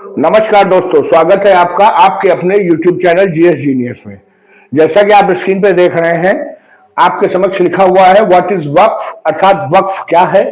नमस्कार दोस्तों, स्वागत है आपका आपके अपने YouTube चैनल जीएस जीनियस में। जैसा कि आप स्क्रीन पे देख रहे हैं, आपके समक्ष लिखा हुआ है व्हाट इज वक्फ, अर्थात वक्फ क्या है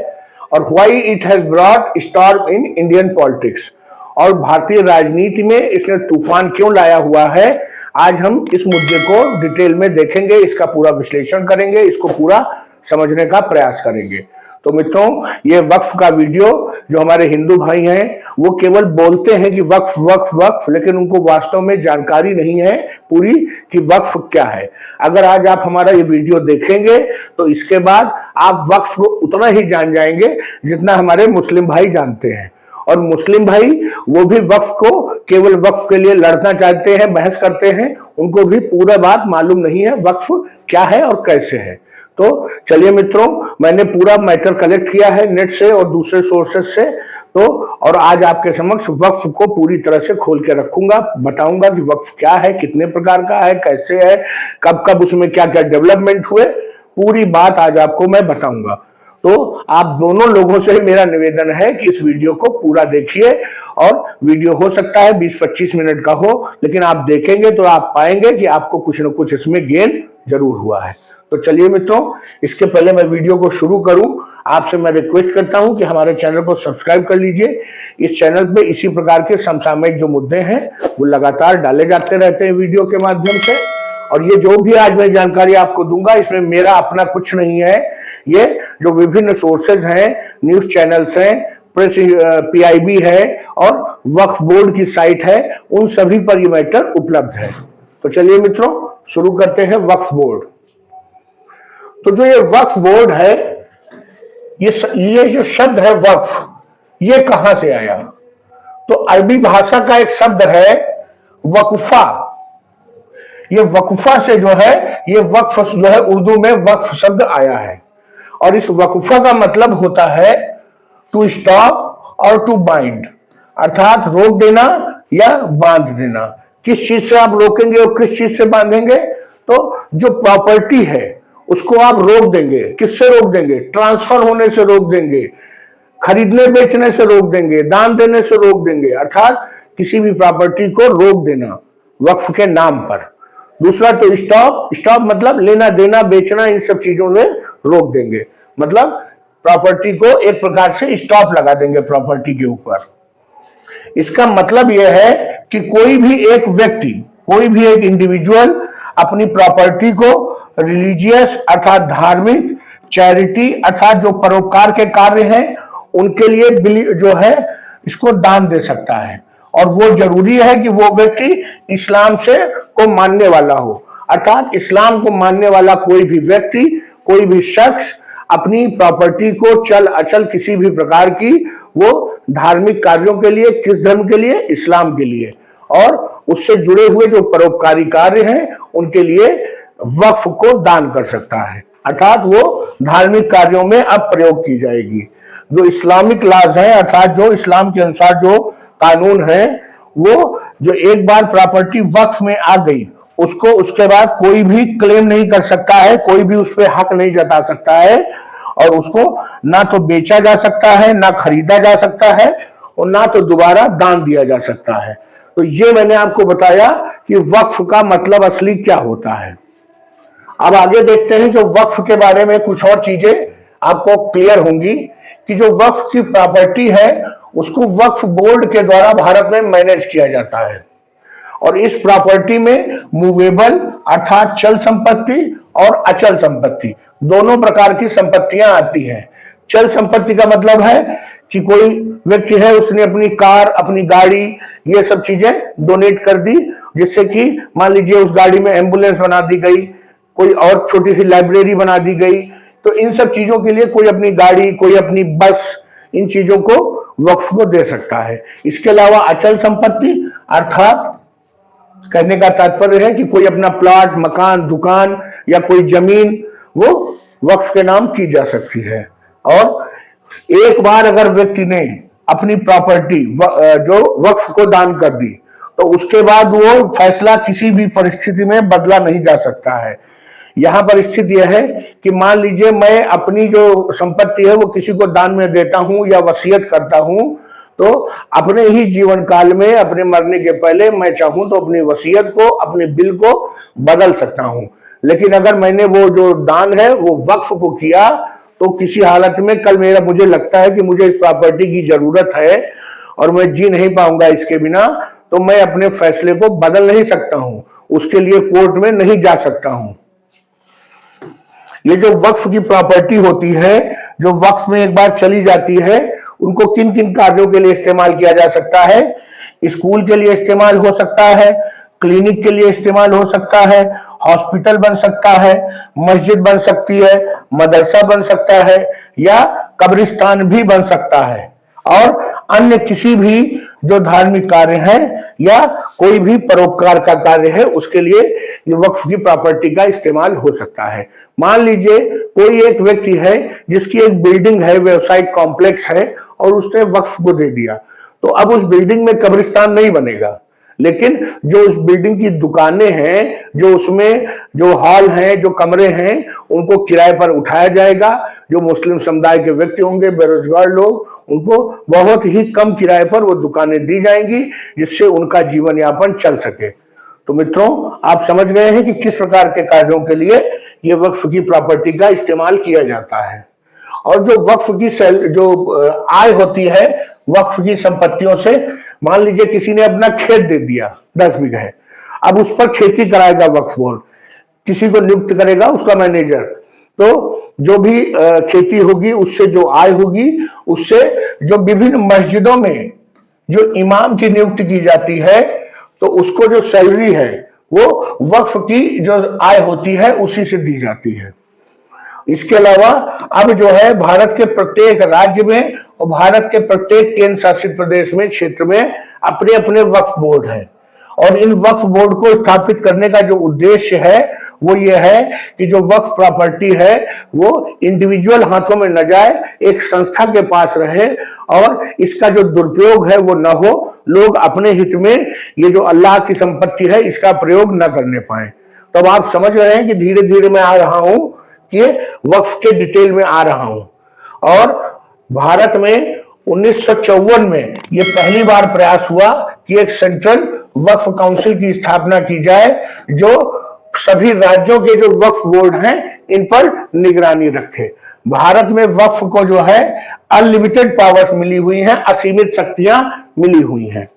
और why it has brought storm in Indian politics, और भारतीय राजनीति में इसने तूफान क्यों लाया हुआ है। आज हम इस मुद्दे को डिटेल में देखेंगे, इसका पूरा विश्लेषण करेंगे, इसको पूरा समझने का प्रयास करेंगे। तो मित्रों, ये वक्फ का वीडियो जो हमारे हिंदू भाई हैं वो केवल बोलते हैं कि वक्फ वक्फ वक्फ, लेकिन उनको वास्तव में जानकारी नहीं है पूरी कि वक्फ क्या है। अगर आज आप हमारा ये वीडियो देखेंगे तो इसके बाद आप वक्फ को उतना ही जान जाएंगे जितना हमारे मुस्लिम भाई जानते हैं। और मुस्लिम भाई वो भी वक्फ को केवल वक्फ के लिए लड़ना चाहते हैं, बहस करते हैं, उनको भी पूरा बात मालूम नहीं है वक्फ क्या है और कैसे है। तो चलिए मित्रों, मैंने पूरा मैटर कलेक्ट किया है नेट से और दूसरे सोर्सेस से, तो और आज आपके समक्ष वक्फ को पूरी तरह से खोल के रखूंगा, बताऊंगा कि वक्फ क्या है, कितने प्रकार का है, कैसे है, कब कब उसमें क्या क्या डेवलपमेंट हुए, पूरी बात आज आपको मैं बताऊंगा। तो आप दोनों लोगों से मेरा निवेदन है कि इस वीडियो को पूरा देखिए, और वीडियो हो सकता है 20-25 मिनट का हो, लेकिन आप देखेंगे तो आप पाएंगे कि आपको कुछ न कुछ इसमें गेन जरूर हुआ है। तो चलिए मित्रों, इसके पहले मैं वीडियो को शुरू करूं, आपसे मैं रिक्वेस्ट करता हूं कि हमारे चैनल को सब्सक्राइब कर लीजिए। इस चैनल पे इसी प्रकार के समसामयिक जो मुद्दे हैं वो लगातार डाले जाते रहते हैं वीडियो के माध्यम से, और ये जो भी आज मैं जानकारी आपको दूंगा इसमें मेरा अपना कुछ नहीं है। ये जो विभिन्न सोर्सेज हैं, न्यूज चैनल्स हैं, प्रेस PIB है और वक्फ बोर्ड की साइट है, उन सभी पर ये मैटर उपलब्ध है। तो चलिए मित्रों, शुरू करते हैं वक्फ बोर्ड। तो जो ये वक्फ बोर्ड है, ये जो शब्द है वक्फ, ये कहां से आया? तो अरबी भाषा का एक शब्द है वक्फा। ये वक्फा से जो है, ये वक्फ जो है उर्दू में वक्फ शब्द आया है, और इस वक्फा का मतलब होता है टू स्टॉप और टू बाइंड, अर्थात रोक देना या बांध देना। किस चीज से आप रोकेंगे और किस चीज से बांधेंगे? तो जो प्रॉपर्टी है उसको आप रोक देंगे। किससे रोक देंगे? ट्रांसफर होने से रोक देंगे, खरीदने बेचने से रोक देंगे, दान देने से रोक देंगे, अर्थात किसी भी प्रॉपर्टी को रोक देना वक्फ के नाम पर। दूसरा तो स्टॉप मतलब लेना देना बेचना, इन सब चीजों में रोक देंगे, मतलब प्रॉपर्टी को एक प्रकार से स्टॉप लगा देंगे प्रॉपर्टी के ऊपर। इसका मतलब यह है कि कोई भी एक व्यक्ति, कोई भी एक इंडिविजुअल अपनी प्रॉपर्टी को रिलीजियस अर्थात धार्मिक, चैरिटी अर्थात जो परोपकार के कार्य हैं उनके लिए जो है इसको दान दे सकता है, और वो जरूरी है कि वो व्यक्ति इस्लाम से को मानने वाला हो, अर्थात इस्लाम को मानने वाला कोई भी व्यक्ति, कोई भी शख्स अपनी प्रॉपर्टी को चल अचल किसी भी प्रकार की, वो धार्मिक कार्यों के लिए, किस धर्म के लिए? इस्लाम के लिए, और उससे जुड़े हुए जो परोपकारी कार्य हैं उनके लिए वक्फ को दान कर सकता है, अर्थात वो धार्मिक कार्यों में अब प्रयोग की जाएगी। जो इस्लामिक लॉज है, अर्थात जो इस्लाम के अनुसार जो कानून है, वो जो एक बार प्रॉपर्टी वक्फ में आ गई उसको उसके बाद कोई भी क्लेम नहीं कर सकता है, कोई भी उस पर हक नहीं जता सकता है, और उसको ना तो बेचा जा सकता है, ना खरीदा जा सकता है, और ना तो दोबारा दान दिया जा सकता है। तो ये मैंने आपको बताया कि वक्फ का मतलब असली क्या होता है। अब आगे देखते हैं, जो वक्फ के बारे में कुछ और चीजें आपको क्लियर होंगी कि जो वक्फ की प्रॉपर्टी है उसको वक्फ बोर्ड के द्वारा भारत में मैनेज किया जाता है, और इस प्रॉपर्टी में मूवेबल अर्थात चल संपत्ति और अचल संपत्ति दोनों प्रकार की संपत्तियां आती हैं। चल संपत्ति का मतलब है कि कोई व्यक्ति है, उसने अपनी कार, अपनी गाड़ी, ये सब चीजें डोनेट कर दी, जिससे कि मान लीजिए उस गाड़ी में एम्बुलेंस बना दी गई, कोई और छोटी सी लाइब्रेरी बना दी गई, तो इन सब चीजों के लिए कोई अपनी गाड़ी, कोई अपनी बस, इन चीजों को वक्फ को दे सकता है। इसके अलावा अचल संपत्ति अर्थात कहने का तात्पर्य है कि कोई अपना प्लॉट, मकान, दुकान या कोई जमीन वो वक्फ के नाम की जा सकती है, और एक बार अगर व्यक्ति ने अपनी प्रॉपर्टी जो वक्फ को दान कर दी तो उसके बाद वो फैसला किसी भी परिस्थिति में बदला नहीं जा सकता है। यहाँ पर स्थिति यह है कि मान लीजिए मैं अपनी जो संपत्ति है वो किसी को दान में देता हूं या वसीयत करता हूं, तो अपने ही जीवन काल में, अपने मरने के पहले मैं चाहूं तो अपनी वसीयत को, अपने बिल को बदल सकता हूं। लेकिन अगर मैंने वो जो दान है वो वक्फ को किया, तो किसी हालत में कल मुझे लगता है कि मुझे इस प्रॉपर्टी की जरूरत है और मैं जी नहीं पाऊंगा इसके बिना, तो मैं अपने फैसले को बदल नहीं सकता हूं, उसके लिए कोर्ट में नहीं जा सकता हूं। ये जो वक्फ की प्रॉपर्टी होती है, जो वक्फ में एक बार चली जाती है, उनको किन किन कार्यों के लिए इस्तेमाल किया जा सकता है? स्कूल के लिए इस्तेमाल हो सकता है, क्लिनिक के लिए इस्तेमाल हो सकता है, हॉस्पिटल बन सकता है, मस्जिद बन सकती है, मदरसा बन सकता है, या कब्रिस्तान भी बन सकता है, और अन्य किसी भी जो धार्मिक कार्य है या कोई भी परोपकार का कार्य है, उसके लिए ये वक्फ की प्रॉपर्टी का इस्तेमाल हो सकता है। मान लीजिए कोई एक व्यक्ति है जिसकी एक बिल्डिंग है, व्यवसायिक कॉम्प्लेक्स है, और उसने वक्फ को दे दिया, तो अब उस बिल्डिंग में कब्रिस्तान नहीं बनेगा, लेकिन जो उस बिल्डिंग की दुकानें हैं, जो उसमें जो हॉल हैं, जो कमरे हैं, उनको किराए पर उठाया जाएगा। जो मुस्लिम समुदाय के व्यक्ति होंगे, बेरोजगार लोग, उनको बहुत ही कम किराए पर वो दुकानें दी जाएंगी, जिससे उनका जीवन यापन चल सके। तो मित्रों, आप समझ गए हैं कि किस प्रकार के कार्यों के लिए ये वक्फ की प्रॉपर्टी का इस्तेमाल किया जाता है। और जो वक्फ की जो आय होती है वक्फ की संपत्तियों से, मान लीजिए किसी ने अपना खेत दे दिया 10 बीघा है, अब उस पर खेती कराएगा वक्फ बोर्ड, किसी को नियुक्त करेगा उसका मैनेजर, तो जो भी खेती होगी उससे जो आय होगी, उससे जो विभिन्न मस्जिदों में जो इमाम की नियुक्ति की जाती है, तो उसको जो सैलरी है वो वक्फ की जो आय होती है उसी से दी जाती है। इसके अलावा अब जो है भारत के प्रत्येक राज्य में और भारत के प्रत्येक केंद्र शासित प्रदेश में, क्षेत्र में अपने अपने वक्फ बोर्ड हैं, और इन वक्फ बोर्ड को स्थापित करने का जो उद्देश्य है वो ये है कि जो वक्फ प्रॉपर्टी है वो इंडिविजुअल हाथों में न जाए, एक संस्था के पास रहे, और इसका जो दुरुपयोग है वो न हो, लोग अपने हित में ये जो अल्लाह की संपत्ति है इसका प्रयोग न करने पाए। तब आप समझ रहे हैं कि धीरे धीरे मैं आ रहा हूं कि वक्फ के डिटेल में आ रहा हूं। और भारत में 1954 में ये पहली बार प्रयास हुआ कि एक सेंट्रल वक्फ काउंसिल की स्थापना की जाए, जो सभी राज्यों के जो वक्फ बोर्ड हैं इन पर निगरानी रखे। भारत में वक्फ को जो है अनलिमिटेड पावर्स मिली हुई हैं, असीमित शक्तियां मिली हुई हैं।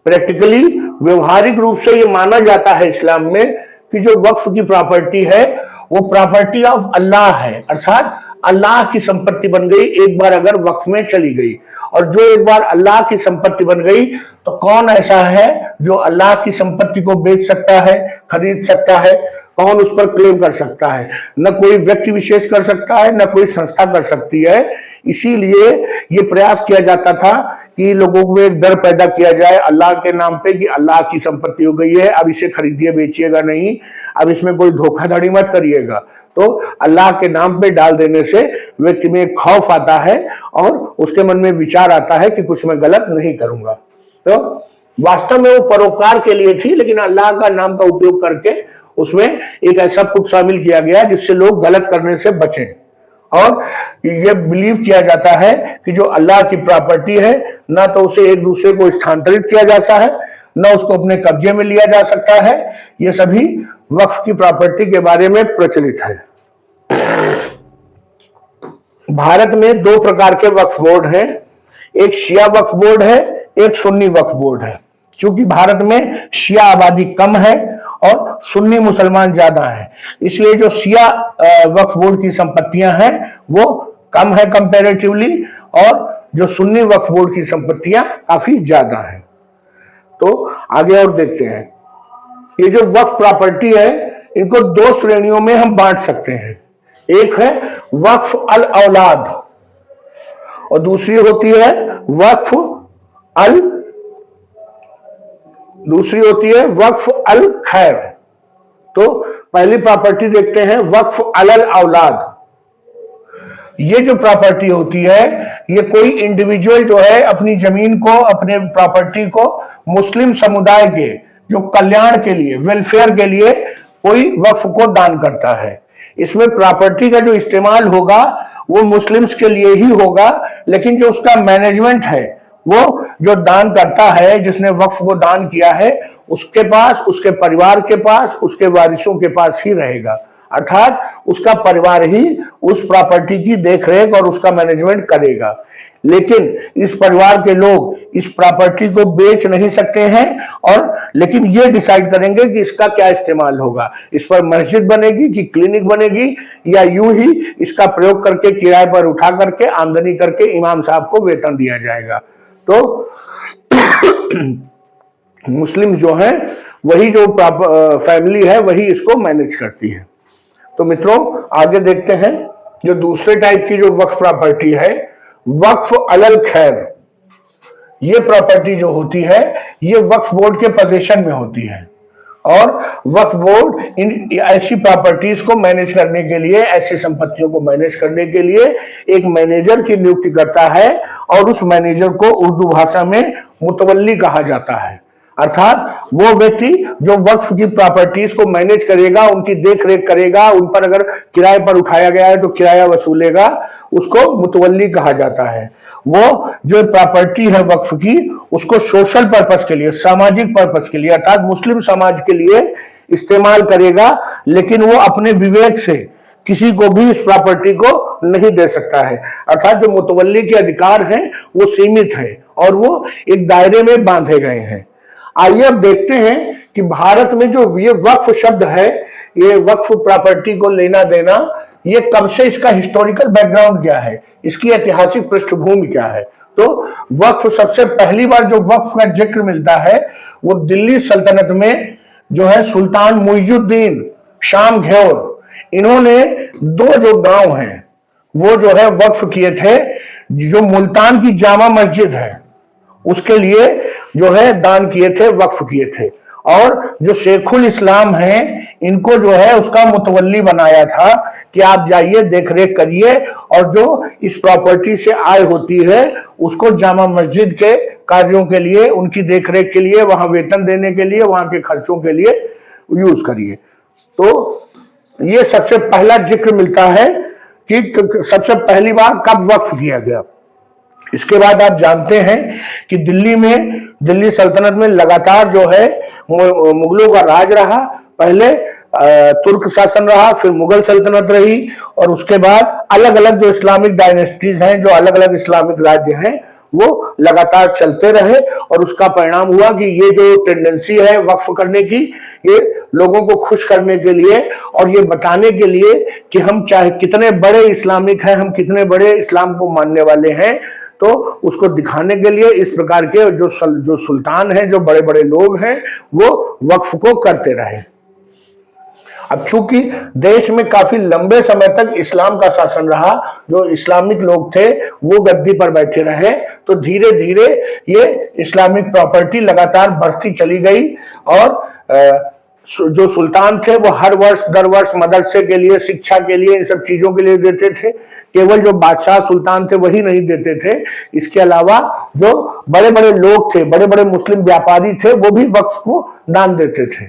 प्रैक्टिकली व्यवहारिक रूप से ये माना जाता है इस्लाम में कि जो वक्फ की प्रॉपर्टी है वो प्रॉपर्टी ऑफ अल्लाह है, अर्थात अल्लाह की संपत्ति बन गई एक बार अगर वक्फ में चली गई। और जो एक बार अल्लाह की संपत्ति बन गई, तो कौन ऐसा है जो अल्लाह की संपत्ति को बेच सकता है, खरीद सकता है? कौन उस पर क्लेम कर सकता है? न कोई व्यक्ति विशेष कर सकता है, न कोई संस्था कर सकती है। इसीलिए ये प्रयास किया जाता था कि लोगों में एक डर पैदा किया जाए अल्लाह के नाम पे कि अल्लाह की संपत्ति हो गई है, अब इसे खरीदिए बेचिएगा नहीं, अब इसमें कोई धोखाधड़ी मत करिएगा। तो अल्लाह के नाम पे डाल देने से व्यक्ति में खौफ आता है और उसके मन में विचार आता है कि कुछ मैं गलत नहीं करूंगा। तो वास्तव में वो परोपकार के लिए थी, लेकिन अल्लाह का नाम का उपयोग करके उसमें एक ऐसा कुछ शामिल किया गया जिससे लोग गलत करने से बचें। और ये बिलीव किया जाता है कि जो अल्लाह की प्रॉपर्टी है, ना तो उसे एक दूसरे को स्थानांतरित किया जाता है, ना उसको अपने कब्जे में लिया जा सकता है। ये सभी वक्फ की प्रॉपर्टी के बारे में प्रचलित है। भारत में दो प्रकार के वक्फ बोर्ड हैं, एक शिया वक्फ बोर्ड है, एक सुन्नी वक्फ बोर्ड है। क्योंकि भारत में शिया आबादी कम है और सुन्नी मुसलमान ज्यादा हैं, इसलिए जो शिया वक्फ बोर्ड की संपत्तियां हैं वो कम है कंपैरेटिवली, और जो सुन्नी वक्फ बोर्ड की संपत्तियां काफी ज्यादा हैं। तो आगे और देखते हैं। ये जो वक्फ प्रॉपर्टी है इनको दो श्रेणियों में हम बांट सकते हैं। एक है वक्फ अल औलाद और दूसरी होती है वक्फ अल खैर। तो पहली प्रॉपर्टी देखते हैं वक्फ अल औलाद। ये जो प्रॉपर्टी होती है, ये कोई इंडिविजुअल जो है अपनी जमीन को, अपने प्रॉपर्टी को मुस्लिम समुदाय के जो कल्याण के लिए, वेलफेयर के लिए कोई वक्फ को दान करता है। इसमें प्रॉपर्टी का जो इस्तेमाल होगा वो मुस्लिम्स के लिए ही होगा, लेकिन जो उसका मैनेजमेंट है वो जो दान करता है, जिसने वक्फ को दान किया है, उसके पास, उसके परिवार के पास, उसके वारिसों के पास ही रहेगा। अर्थात उसका परिवार ही उस प्रॉपर्टी की देखरेख और उसका मैनेजमेंट करेगा। लेकिन इस परिवार के लोग इस प्रॉपर्टी को बेच नहीं सकते हैं, और लेकिन ये डिसाइड करेंगे कि इसका क्या इस्तेमाल होगा, इस पर मस्जिद बनेगी कि क्लिनिक बनेगी, या यूं ही इसका प्रयोग करके किराए पर उठा करके आमदनी करके इमाम साहब को वेतन दिया जाएगा। तो मुस्लिम जो है वही, जो फैमिली है वही इसको मैनेज करती है। तो मित्रों आगे देखते हैं, जो दूसरे टाइप की जो वक्फ प्रॉपर्टी है, वक्फ अलल खैर, ये प्रॉपर्टी जो होती है ये वक्फ बोर्ड के पोजीशन में होती है, और वक्फ बोर्ड इन ऐसी प्रॉपर्टीज को मैनेज करने के लिए, ऐसी संपत्तियों को मैनेज करने के लिए एक मैनेजर की नियुक्ति करता है, और उस मैनेजर को उर्दू भाषा में मुतवल्ली कहा जाता है। अर्थात वो व्यक्ति जो वक्फ की प्रॉपर्टीज को मैनेज करेगा, उनकी देखरेख करेगा, उन पर अगर किराए पर उठाया गया है तो किराया वसूलेगा, उसको मुतवल्ली कहा जाता है। वो जो प्रॉपर्टी है वक्फ की, उसको सोशल पर्पस के लिए, सामाजिक पर्पस के लिए, अर्थात मुस्लिम समाज के लिए इस्तेमाल करेगा, लेकिन वो अपने विवेक से किसी को भी इस प्रॉपर्टी को नहीं दे सकता है। अर्थात जो मुतवल्ली के अधिकार हैं वो सीमित है और वो एक दायरे में बांधे गए हैं। आइए अब देखते हैं कि भारत में जो ये वक्फ शब्द है, ये वक्फ प्रॉपर्टी को लेना देना, ये कब से, इसका हिस्टोरिकल बैकग्राउंड क्या है, इसकी ऐतिहासिक पृष्ठभूमि क्या है। तो वक्फ, सबसे पहली बार जो वक्फ का जिक्र मिलता है वो दिल्ली सल्तनत में जो है सुल्तान मुइजुद्दीन शाम घेवर, इन्होंने दो जो गांव हैं वो जो है वक्फ किए थे। जो मुल्तान की जामा मस्जिद है उसके लिए जो है दान किए थे, वक्फ किए थे, और जो शेखुल इस्लाम हैं इनको जो है उसका मुतवल्ली बनाया था कि आप जाइए देखरेख करिए, और जो इस प्रॉपर्टी से आय होती है उसको जामा मस्जिद के कार्यों के लिए, उनकी देखरेख के लिए, वहां वेतन देने के लिए, वहां के खर्चों के लिए यूज करिए। तो ये सबसे पहला जिक्र मिलता है कि सबसे पहली बार कब वक्फ किया गया। इसके बाद आप जानते हैं कि दिल्ली में, दिल्ली सल्तनत में लगातार जो है मुगलों का राज रहा। पहले तुर्क शासन रहा, फिर मुगल सल्तनत रही, और उसके बाद अलग अलग जो इस्लामिक डायनेस्टीज हैं, जो अलग अलग इस्लामिक राज्य हैं, वो लगातार चलते रहे। और उसका परिणाम हुआ कि ये जो टेंडेंसी है वक्फ करने की, ये लोगों को खुश करने के लिए और ये बताने के लिए कि हम चाहे कितने बड़े इस्लामिक हैं, हम कितने बड़े इस्लाम को मानने वाले हैं, तो उसको दिखाने के लिए इस प्रकार के जो सुल्तान हैं, जो बड़े बड़े लोग हैं, वो वक्फ को करते रहे। अब चूंकि देश में काफी लंबे समय तक इस्लाम का शासन रहा, जो इस्लामिक लोग थे वो गद्दी पर बैठे रहे, तो धीरे धीरे ये इस्लामिक प्रॉपर्टी लगातार बढ़ती चली गई। और जो सुल्तान थे वो हर वर्ष दर वर्ष मदरसे के लिए, शिक्षा के लिए, इन सब चीजों के लिए देते थे। केवल जो बादशाह सुल्तान थे वही नहीं देते थे, इसके अलावा जो बड़े बड़े लोग थे, बड़े बड़े मुस्लिम व्यापारी थे, वो भी वक्फ को दान देते थे।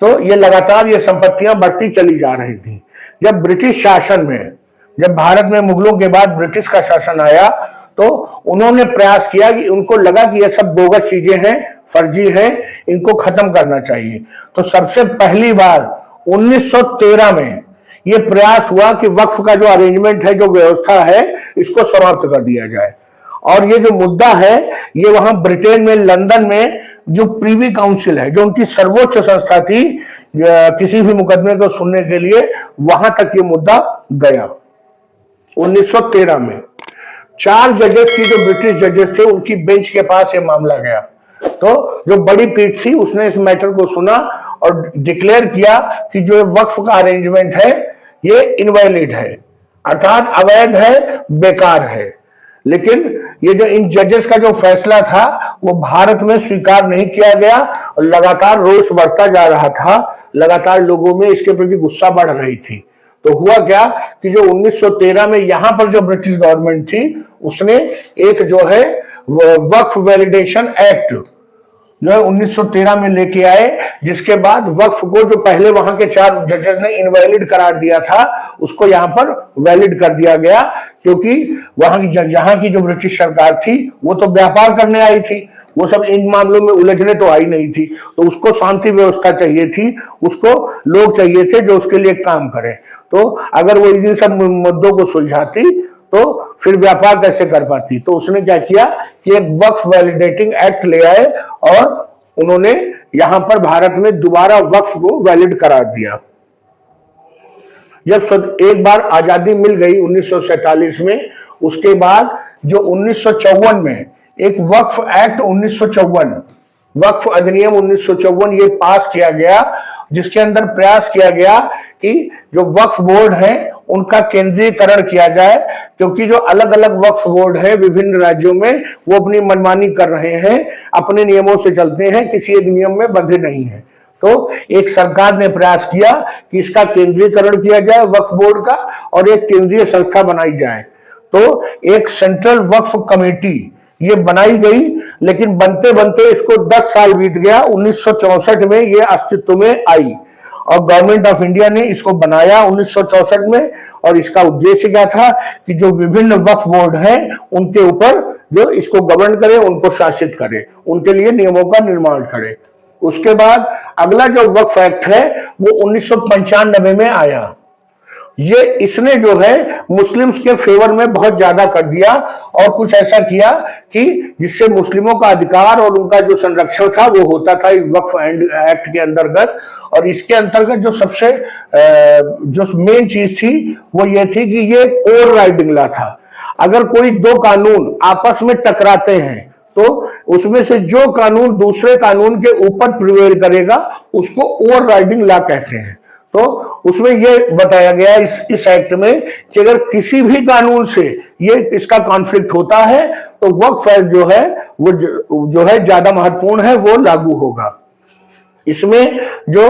तो ये लगातार ये संपत्तियां बढ़ती चली जा रही थी। जब ब्रिटिश शासन में, जब भारत में मुगलों के बाद ब्रिटिश का शासन आया, तो उन्होंने प्रयास किया कि उनको लगा कि ये सब बोगस चीजें हैं, फर्जी हैं, इनको खत्म करना चाहिए। तो सबसे पहली बार 1913 में ये प्रयास हुआ कि वक्फ का जो अरेंजमेंट है, जो व्यवस्था है, इसको समाप्त कर दिया जाए। और ये जो मुद्दा है, ये वहां ब्रिटेन में, लंदन में जो प्रीवी काउंसिल है, जो उनकी सर्वोच्च संस्था थी किसी भी मुकदमे को सुनने के लिए, वहां तक ये मुद्दा गया। 1913 में 4 जजेस की, जो ब्रिटिश जजेस थे, उनकी बेंच के पास ये मामला गया। तो जो बड़ी पीठ थी उसने इस मैटर को सुना और डिक्लेयर किया कि जो वक्फ का अरेंजमेंट है ये इनवैलिड है, अर्थात अवैध है, बेकार है। लेकिन ये जो इन जजेस का जो फैसला था वो भारत में स्वीकार नहीं किया गया, और लगातार रोष बढ़ता जा रहा था, लगातार लोगों में इसके प्रति गुस्सा बढ़ रही थी। तो हुआ क्या कि जो 1913 में यहां पर जो ब्रिटिश गवर्नमेंट थी, उसने एक जो है वक्फ वैलिडेशन एक्ट जो है 1913 में लेके आए, जिसके बाद वक्फ को जो पहले वहां के 4 जजेस ने इनवैलिड करार दिया था उसको यहाँ पर वैलिड कर दिया गया, क्योंकि वहां की जहां की जो ब्रिटिश सरकार थी वो तो व्यापार करने आई थी, वो सब इन मामलों में उलझने तो आई नहीं थी, तो उसको शांति व्यवस्था चाहिए थी, उसको लोग चाहिए थे जो उसके लिए काम करें। तो अगर वो इन सब मुद्दों को सुलझाती तो फिर व्यापार कैसे कर पाती। तो उसने क्या किया कि एक वक्फ वैलिडेटिंग एक्ट ले आए और उन्होंने यहां पर भारत में दोबारा वक्फ को वैलिड करार दिया। जब एक बार आजादी मिल गई 1947 में, उसके बाद जो 1954 में एक वक्फ एक्ट 1954, वक्फ अधिनियम 1954 ये पास किया गया, जिसके अंदर प्रयास किया गया कि जो वक्फ बोर्ड है उनका केंद्रीयकरण किया जाए, क्योंकि जो अलग अलग वक्फ बोर्ड है विभिन्न राज्यों में वो अपनी मनमानी कर रहे हैं, अपने नियमों से चलते हैं, किसी एक नियम में बंधे नहीं है। तो एक सरकार ने प्रयास किया कि इसका केंद्रीयकरण किया जाए वक्फ बोर्ड का और एक केंद्रीय संस्था बनाई जाए। तो एक सेंट्रल वक्फ कमेटी ये बनाई गई, लेकिन बनते बनते इसको 10 साल बीत गया। 1964 में ये अस्तित्व में आई और गवर्नमेंट ऑफ इंडिया ने इसको बनाया 1964 में। और इसका उद्देश्य क्या था कि जो विभिन्न वक्फ बोर्ड हैं उनके ऊपर जो इसको गवर्न करे, उनको शासित करे, उनके लिए नियमों का निर्माण करे। उसके बाद अगला जो वक्फ एक्ट है वो 1995 में आया। ये इसने जो है मुस्लिम्स के फेवर में बहुत ज्यादा कर दिया और कुछ ऐसा किया कि जिससे मुस्लिमों का अधिकार और उनका जो संरक्षण था वो होता था इस वक्फ एक्ट के अंतर्गत। और इसके अंतर्गत जो सबसे जो मेन चीज थी वो ये थी कि ये ओवर राइडिंग लॉ था। अगर कोई दो कानून आपस में टकराते हैं तो उसमें से जो कानून दूसरे कानून के ऊपर प्रिवेल करेगा उसको ओवर राइडिंग लॉ कहते हैं। तो उसमें यह बताया गया इस एक्ट में कि अगर किसी भी कानून से ये इसका कॉन्फ्लिक्ट होता है तो वक्फ एक्ट जो है वो जो है ज्यादा महत्वपूर्ण है, वो लागू होगा। इसमें जो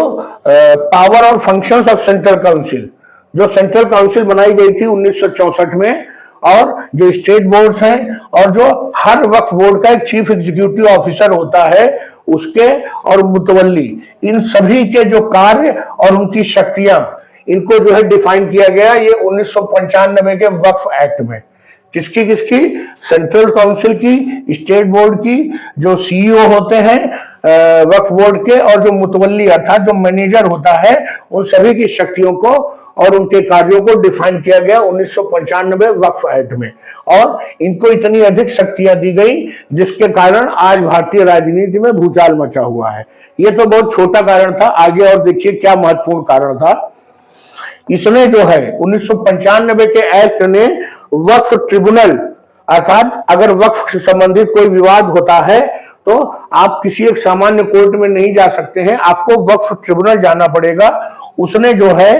पावर और फंक्शंस ऑफ सेंट्रल काउंसिल, जो सेंट्रल काउंसिल बनाई गई थी 1964 में, और जो स्टेट बोर्ड्स हैं और जो हर वक्फ बोर्ड का एक चीफ एग्जीक्यूटिव ऑफिसर होता है उसके और मुतवल्ली, इन सभी के जो कार्य और उनकी शक्तियां, इनको जो है डिफाइन किया गया ये 1995 के वक्फ एक्ट में। किसकी किसकी? सेंट्रल काउंसिल की, स्टेट बोर्ड की, जो सीईओ होते हैं वक्फ बोर्ड के, और जो मुतवल्ली अर्थात जो मैनेजर होता है, उन सभी की शक्तियों को और उनके कार्यों को डिफाइन किया गया 1995 वक्फ एक्ट में। और इनको इतनी अधिक शक्तियां दी गई जिसके कारण आज भारतीय राजनीति में भूचाल मचा हुआ है। ये तो बहुत छोटा कारण था, आगे और देखिए क्या महत्वपूर्ण कारण था। इसने जो है 1995 के एक्ट ने वक्फ ट्रिब्यूनल, अर्थात अगर वक्फ से संबंधित कोई विवाद होता है तो आप किसी एक सामान्य कोर्ट में नहीं जा सकते हैं, आपको वक्फ ट्रिब्यूनल जाना पड़ेगा। उसने जो है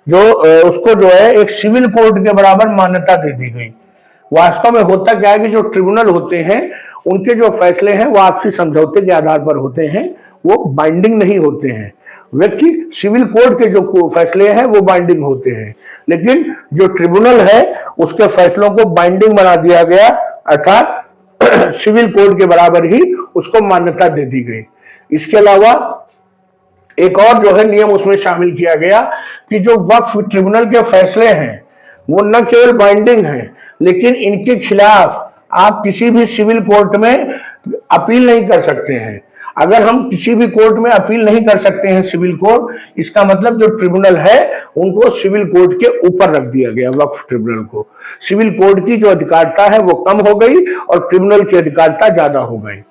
उसको जो है एक सिविल कोर्ट के बराबर मान्यता दे दी गई। वास्तव में होता क्या है कि जो ट्रिब्यूनल होते हैं उनके जो फैसले हैं वो आपसी समझौते के आधार पर होते हैं, वो बाइंडिंग नहीं होते हैं। व्यक्ति सिविल कोर्ट के जो फैसले हैं वो बाइंडिंग होते हैं, लेकिन जो ट्रिब्यूनल है उसके फैसलों को बाइंडिंग बना दिया गया, अर्थात सिविल कोर्ट के बराबर ही उसको मान्यता दे दी गई। इसके अलावा एक और जो है नियम उसमें शामिल किया गया कि जो वक्फ ट्रिब्यूनल के फैसले हैं वो न केवल बाइंडिंग हैं, लेकिन इनके खिलाफ आप किसी भी सिविल कोर्ट में अपील नहीं कर सकते हैं। अगर हम किसी भी कोर्ट में अपील नहीं कर सकते हैं सिविल कोर्ट, इसका मतलब जो ट्रिब्यूनल है उनको सिविल कोर्ट के ऊपर रख दिया गया। वक्फ ट्रिब्यूनल को सिविल कोर्ट की जो अधिकारिता है वो कम हो गई और ट्रिब्यूनल की अधिकारिता ज्यादा हो गई।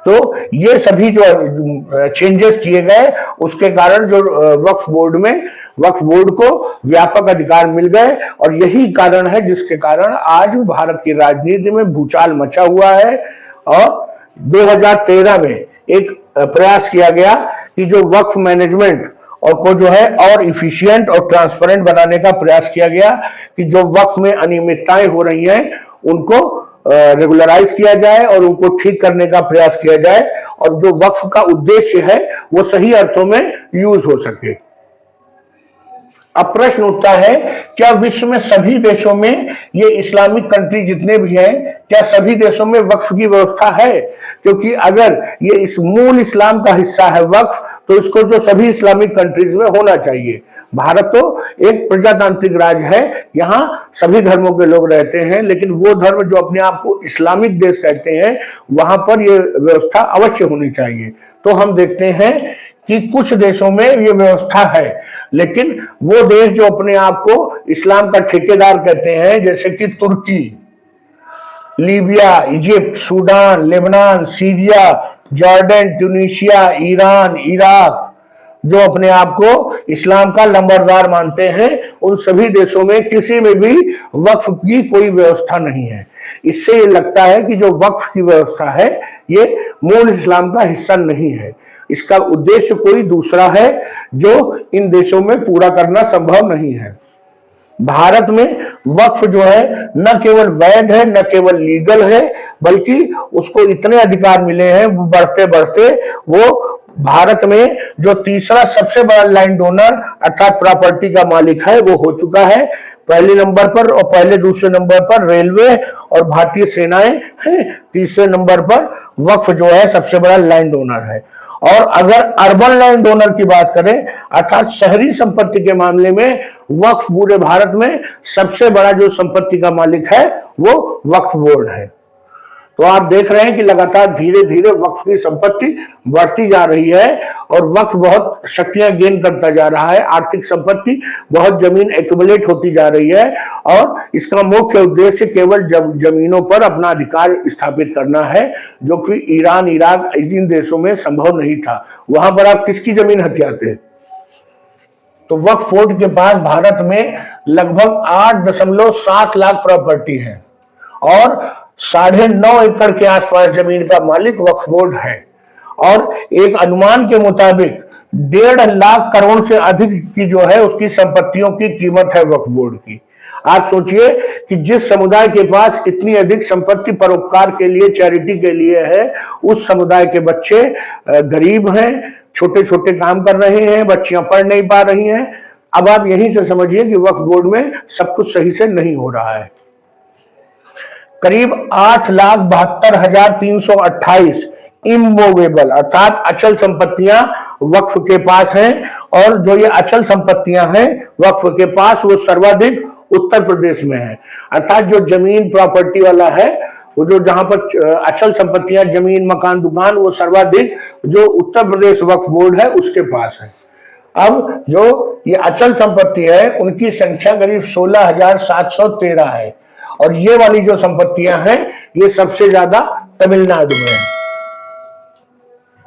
तो ये सभी जो चेंजेस किए गए उसके कारण जो वक्फ बोर्ड को व्यापक अधिकार मिल गए, और यही कारण है जिसके कारण आज भारत की राजनीति में भूचाल मचा हुआ है। और 2013 में एक प्रयास किया गया कि जो वक्फ मैनेजमेंट और को जो है और इफिशिएंट और ट्रांसपेरेंट बनाने का प्रयास किया गया कि जो वक्फ में अनियमितताएं हो रही हैं उनको रेगुलराइज किया जाए और उनको ठीक करने का प्रयास किया जाए, और जो वक्फ का उद्देश्य है वो सही अर्थों में यूज हो सके। अब प्रश्न उठता है, क्या विश्व में सभी देशों में, ये इस्लामिक कंट्री जितने भी हैं, क्या सभी देशों में वक्फ की व्यवस्था है? क्योंकि अगर ये इस मूल इस्लाम का हिस्सा है वक्फ, तो इसको जो सभी इस्लामिक कंट्रीज में होना चाहिए। भारत तो एक प्रजातांत्रिक राज्य है, यहाँ सभी धर्मों के लोग रहते हैं, लेकिन वो धर्म जो अपने आप को इस्लामिक देश कहते हैं, वहां पर ये व्यवस्था अवश्य होनी चाहिए। तो हम देखते हैं कि कुछ देशों में ये व्यवस्था है, लेकिन वो देश जो अपने आप को इस्लाम का ठेकेदार कहते हैं, जैसे कि Turkey, Libya, Egypt, Sudan, Lebanon, Syria, Jordan, Tunisia, Iran, Iraq, जो अपने आप को इस्लाम का लंबरदार मानते हैं, उन सभी देशों में किसी में भी वक्फ की कोई व्यवस्था नहीं है। इससे ये लगता है कि जो वक्फ की व्यवस्था है ये मूल इस्लाम का हिस्सा नहीं है, इसका उद्देश्य कोई दूसरा है जो इन देशों में पूरा करना संभव नहीं है। भारत में वक्फ जो है न केवल वैध है, न केवल लीगल है, बल्कि उसको इतने अधिकार मिले हैं, बढ़ते बढ़ते वो भारत में जो तीसरा सबसे बड़ा लैंड डोनर अर्थात प्रॉपर्टी का मालिक है वो हो चुका है। पहले नंबर पर और पहले दूसरे नंबर पर रेलवे और भारतीय सेनाएं हैं, तीसरे नंबर पर वक्फ जो है सबसे बड़ा लैंड डोनर है। और अगर अर्बन लैंड डोनर की बात करें अर्थात शहरी संपत्ति के मामले में वक्फ पूरे भारत में सबसे बड़ा जो संपत्ति का मालिक है वो वक्फ बोर्ड है। तो आप देख रहे हैं कि लगातार धीरे धीरे वक्फ की संपत्ति बढ़ती जा रही है और वक्फ बहुत शक्तियां गेन करता जा रहा है, आर्थिक संपत्ति बहुत जमीन एक्युमुलेट होती जा रही है और इसका मुख्य उद्देश्य केवल जमीनों पर अपना अधिकार स्थापित करना है, जो कि ईरान, इराक, इन देशों में संभव नहीं था। वहां पर आप किसकी जमीन हथियाते? तो वक्फ बोर्ड के पास भारत में लगभग 8.7 लाख प्रॉपर्टी है और 9.5 एकड़ के आसपास जमीन का मालिक वक्फ बोर्ड है और एक अनुमान के मुताबिक 1.5 लाख करोड़ से अधिक की जो है उसकी संपत्तियों की कीमत है वक्फ बोर्ड की। आप सोचिए कि जिस समुदाय के पास इतनी अधिक संपत्ति परोपकार के लिए, चैरिटी के लिए है, उस समुदाय के बच्चे गरीब हैं, छोटे छोटे काम कर रहे हैं, बच्चियां पढ़ नहीं पा रही हैं। अब आप यहीं से समझिए कि वक्फ बोर्ड में सब कुछ सही से नहीं हो रहा है। करीब 8,72,328 इमूवेबल अर्थात अचल संपत्तियां वक्फ के पास हैं और जो ये अचल संपत्तियां हैं वक्फ के पास वो सर्वाधिक उत्तर प्रदेश में है। अर्थात जो जमीन प्रॉपर्टी वाला है वो जो जहां पर अचल संपत्तियां जमीन, मकान, दुकान, वो सर्वाधिक जो उत्तर प्रदेश वक्फ बोर्ड है उसके पास है। अब जो ये अचल संपत्ति है उनकी संख्या करीब 16,713 है और ये वाली जो संपत्तियां हैं ये सबसे ज्यादा तमिलनाडु में है।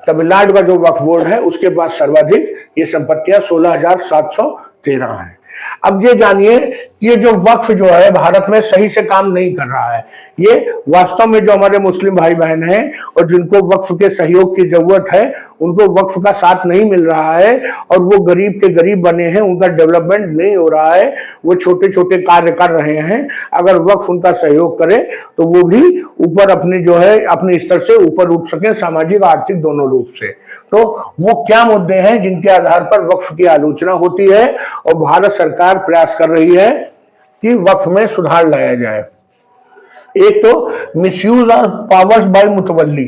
तमिलनाडु का जो वक्फ बोर्ड है उसके पास सर्वाधिक ये संपत्तियां 16,713 है। अब ये जानिए ये जो वक्फ जो है भारत में सही से काम नहीं कर रहा है। ये वास्तव में जो हमारे मुस्लिम भाई बहन हैं और जिनको वक्फ के सहयोग की जरूरत है उनको वक्फ का साथ नहीं मिल रहा है और वो गरीब के गरीब बने हैं, उनका डेवलपमेंट नहीं हो रहा है, वो छोटे छोटे कार्य कर रहे हैं। अगर वक्फ उनका सहयोग करे तो वो भी ऊपर अपने जो है अपने स्तर से ऊपर उठ सके, सामाजिक आर्थिक दोनों रूप से। तो वो क्या मुद्दे हैं जिनके आधार पर वक्फ की आलोचना होती है और भारत सरकार प्रयास कर रही है कि वक्फ में सुधार लाया जाए। एक तो मिसयूज ऑफ पावर्स बाय मुतवल्ली,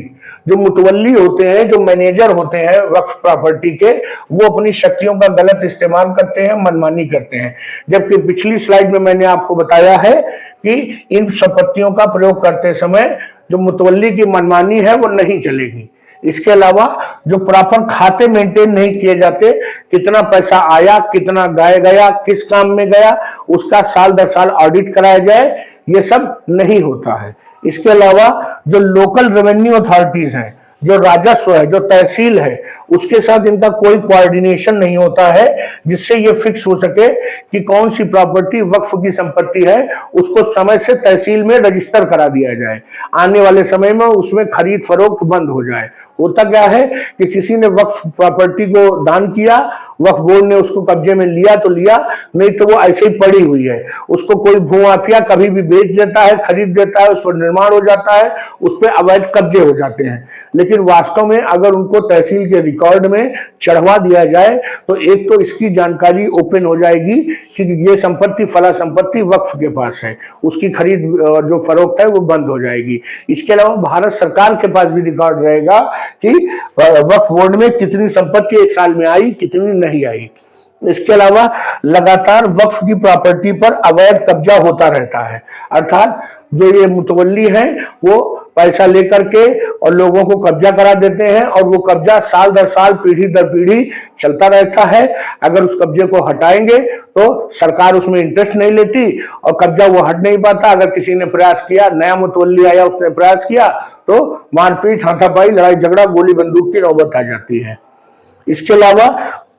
जो मुतवल्ली होते हैं, जो मैनेजर होते हैं वक्फ प्रॉपर्टी के, वो अपनी शक्तियों का गलत इस्तेमाल करते हैं, मनमानी करते हैं। जबकि पिछली स्लाइड में मैंने आपको बताया है कि इन संपत्तियों का प्रयोग करते समय जो मुतवल्ली की मनमानी है वो नहीं चलेगी। इसके अलावा जो प्रॉपर खाते मेंटेन नहीं किए जाते, कितना पैसा आया, कितना गया, किस काम में गया, उसका साल दर साल ऑडिट कराया जाए, ये सब नहीं होता है। इसके अलावा जो लोकल रेवेन्यू अथॉरिटीज हैं, जो राजस्व है, जो तहसील है, उसके साथ इनका कोई कोऑर्डिनेशन नहीं होता है जिससे ये फिक्स हो सके कि कौन सी प्रॉपर्टी वक्फ की संपत्ति है, उसको समय से तहसील में रजिस्टर करा दिया जाए, आने वाले समय में उसमें खरीद फरोख्त बंद हो जाए। होता क्या है कि किसी ने वक्फ प्रॉपर्टी को दान किया वक्फ बोर्ड ने उसको कब्जे में लिया तो लिया, नहीं तो वो ऐसे ही पड़ी हुई है। उसको कोई भूमाफिया कभी भी बेच देता है, खरीद देता है, उस पर निर्माण हो जाता है, उस पर अवैध कब्जे हो जाते हैं। लेकिन वास्तव में अगर उनको तहसील के रिकॉर्ड में चढ़वा दिया जाए तो एक तो इसकी जानकारी ओपन हो जाएगी कि ये संपत्ति, फला संपत्ति वक्फ के पास है, उसकी खरीद जो फरोख्त है वो बंद हो जाएगी। इसके अलावा भारत सरकार के पास भी रिकॉर्ड रहेगा कि वक्फ बोर्ड में कितनी संपत्ति एक साल में आई, कितनी नहीं आई। इसके अलावा लगातार वक्फ की प्रॉपर्टी पर अवैध कब्जा होता रहता है, अर्थात जो ये मुतवल्ली हैं वो पैसा लेकर के और लोगों को कब्जा करा देते हैं और वो कब्जा साल दर साल, पीढ़ी दर पीढ़ी चलता रहता है। अगर उस कब्जे को हटाएंगे तो सरकार उसमें इंटरेस्ट नहीं लेती और कब्जा वो हट नहीं पाता। अगर किसी ने प्रयास किया, नया मुतवल्ली आया, उसने प्रयास किया तो मारपीट, हाथापाई, लड़ाई झगड़ा, गोली बंदूक की नौबत आ जाती है। इसके अलावा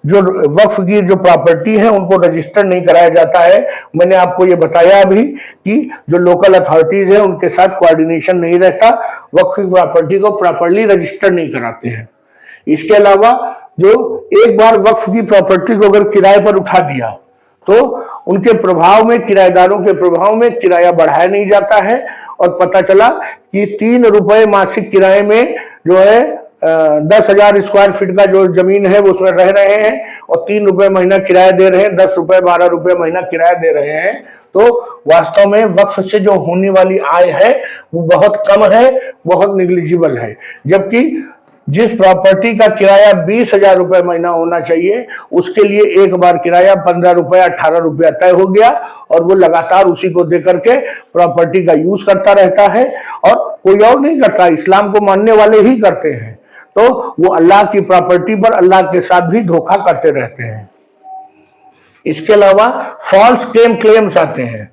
जो वक्फ की जो प्रॉपर्टी है उनको रजिस्टर नहीं कराया जाता है। मैंने आपको ये बताया अभी कि जो लोकल अथॉरिटीज है उनके साथ कोऑर्डिनेशन नहीं रहता, वक्फ की प्रॉपर्टी को प्रॉपर्ली रजिस्टर नहीं कराते हैं। इसके अलावा जो एक बार वक्फ की प्रॉपर्टी को अगर किराए पर उठा दिया तो उनके प्रभाव में, किराएदारों के प्रभाव में किराया बढ़ाया नहीं जाता है और पता चला कि 3 रुपए मासिक किराए में जो है 10,000 स्क्वायर फीट का जो जमीन है वो उसमें रह रहे हैं और 3 रुपए महीना किराया दे रहे हैं, 10 रुपए 12 रुपए महीना किराया दे रहे हैं। तो वास्तव में वक्फ से जो होने वाली आय है वो बहुत कम है, बहुत निग्लिजिबल है। जबकि जिस प्रॉपर्टी का किराया 20,000 रुपए महीना होना चाहिए उसके लिए एक बार किराया 15 रुपया 18 रुपया तय हो गया और वो लगातार उसी को देकर के प्रॉपर्टी का यूज करता रहता है और कोई और नहीं करता, इस्लाम को मानने वाले ही करते हैं। तो वो अल्लाह की प्रॉपर्टी पर अल्लाह के साथ भी धोखा करते रहते हैं। इसके अलावा फॉल्स क्लेम्स आते हैं,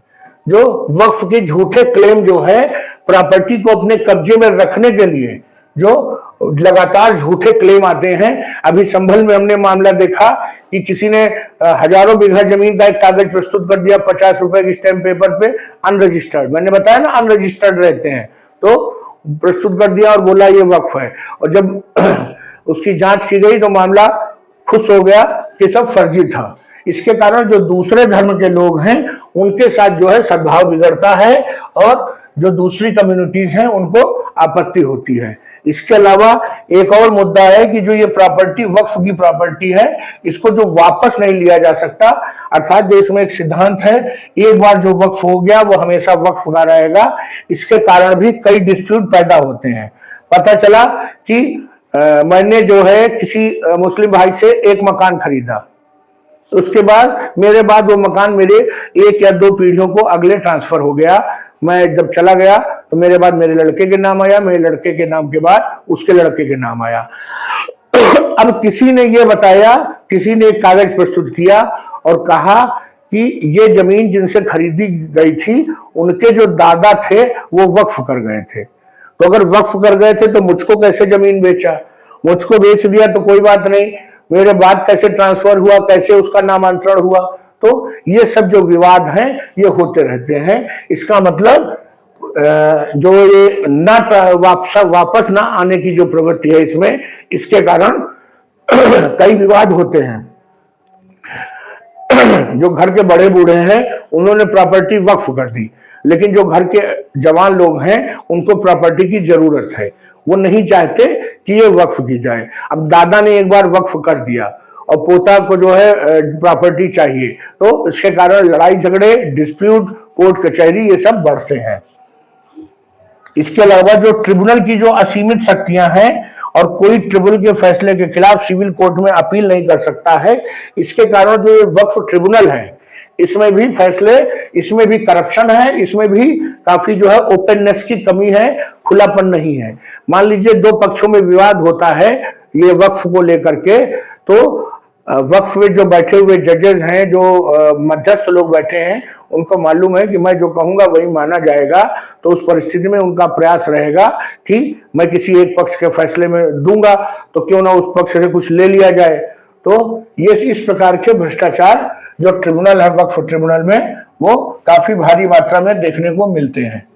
जो वक्फ के झूठे क्लेम जो है प्रॉपर्टी को अपने कब्जे में रखने के लिए जो लगातार झूठे क्लेम आते हैं। अभी संभल में हमने मामला देखा कि किसी ने हजारों बीघा जमीन का एक कागज प्रस्तुत कर दिया 50 रुपए के स्टैम्प पेपर पे, अनरजिस्टर्ड, मैंने बताया ना अनरजिस्टर्ड रहते हैं, तो प्रस्तुत कर दिया और बोला ये वक्फ है। और जब उसकी जांच की गई तो मामला खुश हो गया कि सब फर्जी था। इसके कारण जो दूसरे धर्म के लोग हैं उनके साथ जो है सद्भाव बिगड़ता है और जो दूसरी कम्युनिटीज हैं उनको आपत्ति होती है। इसके अलावा एक और मुद्दा है कि जो ये प्रॉपर्टी वक्फ की प्रॉपर्टी है इसको जो वापस नहीं लिया जा सकता, अर्थात जो इसमें एक सिद्धांत है एक बार जो वक्फ हो गया वो हमेशा वक्फ का रहेगा। इसके कारण भी कई डिस्प्यूट पैदा होते हैं। पता चला कि मैंने जो है किसी मुस्लिम भाई से एक मकान खरीदा, उसके बाद मेरे बाद वो मकान मेरे 1 या 2 पीढ़ियों को अगले ट्रांसफर हो गया। मैं जब चला गया तो मेरे बाद मेरे लड़के के नाम आया, मेरे लड़के के नाम के बाद उसके लड़के के नाम आया। अब किसी ने ये बताया, किसी ने एक कागज प्रस्तुत किया और कहा कि ये जमीन जिनसे खरीदी गई थी उनके जो दादा थे वो वक्फ कर गए थे, तो अगर वक्फ कर गए थे तो मुझको कैसे जमीन बेचा, मुझको बेच दिया तो कोई बात नहीं, मेरे बाद कैसे ट्रांसफर हुआ, कैसे उसका नामांतरण हुआ। तो ये सब जो विवाद हैं ये होते रहते हैं। इसका मतलब जो ये वापस ना आने की जो प्रवृत्ति है इसमें, इसके कारण कई विवाद होते हैं। जो घर के बड़े बूढ़े हैं उन्होंने प्रॉपर्टी वक्फ कर दी, लेकिन जो घर के जवान लोग हैं उनको प्रॉपर्टी की जरूरत है, वो नहीं चाहते कि ये वक्फ की जाए। अब दादा ने एक बार वक्फ कर दिया और पोता को जो है प्रॉपर्टी चाहिए, तो इसके कारण लड़ाई झगड़े, डिस्प्यूट, कोर्ट कचहरी ये सब बढ़ते हैं। इसके अलावा जो ट्रिब्यूनल की जो असीमित शक्तियां हैं और कोई ट्रिब्यूनल के फैसले के खिलाफ सिविल कोर्ट में अपील नहीं कर सकता है, इसके कारण जो ये वक्फ ट्रिब्यूनल है इसमें भी फैसले, इसमें भी करप्शन है, इसमें भी काफी जो है ओपननेस की कमी है, खुलापन नहीं है। मान लीजिए 2 पक्षों में विवाद होता है ये वक्फ को लेकर के, तो वक्फ में जो बैठे हुए जजेस हैं, जो मध्यस्थ लोग बैठे हैं, उनको मालूम है कि मैं जो कहूंगा वही माना जाएगा, तो उस परिस्थिति में उनका प्रयास रहेगा कि मैं किसी एक पक्ष के फैसले में दूंगा तो क्यों ना उस पक्ष से कुछ ले लिया जाए। तो ये इस प्रकार के भ्रष्टाचार जो ट्रिब्यूनल है वक्फ ट्रिब्यूनल में वो काफी भारी मात्रा में देखने को मिलते हैं।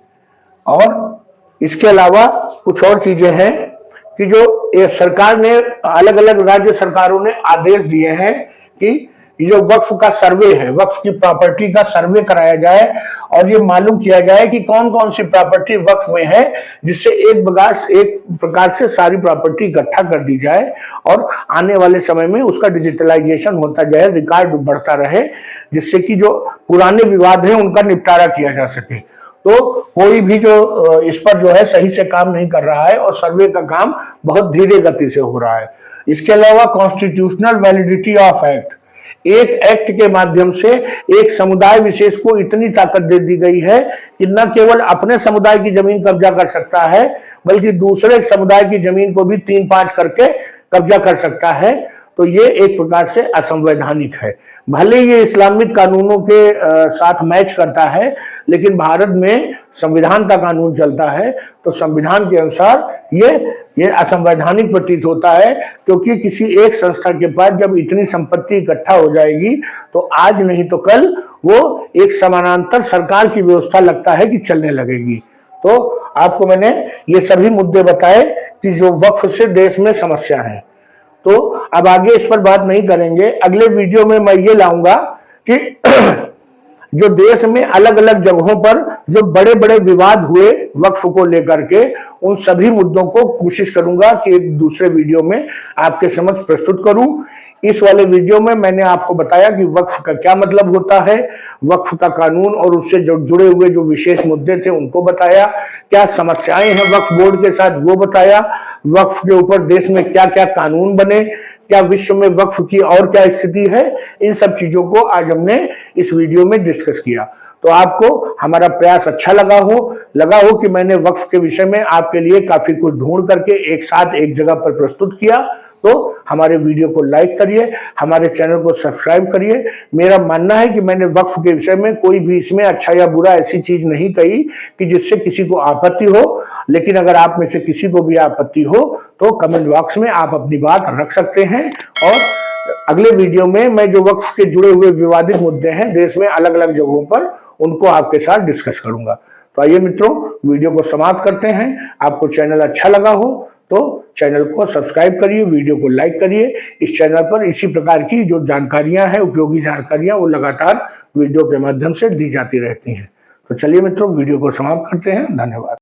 और इसके अलावा कुछ और चीजें हैं कि जो ये सरकार ने, अलग अलग राज्य सरकारों ने आदेश दिए हैं कि ये जो वक्फ का सर्वे है, वक्फ की प्रॉपर्टी का सर्वे कराया जाए और ये मालूम किया जाए कि कौन कौन सी प्रॉपर्टी वक्फ में है, जिससे एक प्रकार से सारी प्रॉपर्टी इकट्ठा कर दी जाए और आने वाले समय में उसका डिजिटलाइजेशन होता जाए, रिकॉर्ड बढ़ता रहे, जिससे कि जो पुराने विवाद हैं उनका निपटारा किया जा सके। तो कोई भी जो इस पर जो है सही से काम नहीं कर रहा है और सर्वे का काम बहुत धीरे गति से हो रहा है। इसके अलावा कॉन्स्टिट्यूशनल वैलिडिटी ऑफ एक्ट, एक एक्ट के माध्यम से एक समुदाय विशेष को इतनी ताकत दे दी गई है कि न केवल अपने समुदाय की जमीन कब्जा कर सकता है, बल्कि दूसरे समुदाय की जमीन को भी 3-5 करके कब्जा कर सकता है। तो ये एक प्रकार से असंवैधानिक है। भले ये इस्लामिक कानूनों के साथ मैच करता है, लेकिन भारत में संविधान का कानून चलता है, तो संविधान के अनुसार ये असंवैधानिक प्रतीत होता है, क्योंकि किसी एक संस्था के पास जब इतनी संपत्ति इकट्ठा हो जाएगी तो आज नहीं तो कल वो एक समानांतर सरकार की व्यवस्था लगता है कि चलने लगेगी। तो आपको मैंने ये सभी मुद्दे बताए कि जो वक्फ से देश में समस्या है। तो अब आगे इस पर बात नहीं करेंगे। अगले वीडियो में मैं ये लाऊंगा कि जो देश में अलग अलग जगहों पर जो बड़े बड़े विवाद हुए वक्फ को लेकर के, उन सभी मुद्दों को कोशिश करूंगा कि एक दूसरे वीडियो में आपके समक्ष प्रस्तुत करूं। इस वाले वीडियो में मैंने आपको बताया कि वक्फ का क्या मतलब होता है, वक्फ का कानून और उससे जो जुड़े हुए जो विशेष मुद्दे थे उनको बताया, क्या समस्याएं हैं वक्फ बोर्ड के साथ वो बताया, वक्फ के ऊपर देश में क्या क्या कानून बने, क्या विश्व में वक्फ की और क्या स्थिति है, इन सब चीजों को आज हमने इस वीडियो में डिस्कस किया। तो आपको हमारा प्रयास अच्छा लगा हो कि मैंने वक्फ के विषय में आपके लिए काफी कुछ ढूंढ करके एक साथ एक जगह पर प्रस्तुत किया। तो हमारे वीडियो को लाइक करिए, हमारे चैनल को सब्सक्राइब करिए। मेरा मानना है कि मैंने वक्फ के विषय में कोई भी इसमें अच्छा या बुरा ऐसी चीज नहीं कही कि जिससे किसी को आपत्ति हो, लेकिन अगर आप में से किसी को भी आपत्ति हो तो कमेंट बॉक्स में आप अपनी बात रख सकते हैं। और अगले वीडियो में मैं जो वक्फ के जुड़े हुए विवादित मुद्दे हैं देश में अलग अलग जगहों पर, उनको आपके साथ डिस्कस करूंगा। तो आइए मित्रों, वीडियो को समाप्त करते हैं। आपको चैनल अच्छा लगा हो तो चैनल को सब्सक्राइब करिए, वीडियो को लाइक करिए। इस चैनल पर इसी प्रकार की जो जानकारियां हैं, उपयोगी जानकारियां, वो लगातार वीडियो के माध्यम से दी जाती रहती हैं। तो चलिए मित्रों, वीडियो को समाप्त करते हैं। धन्यवाद।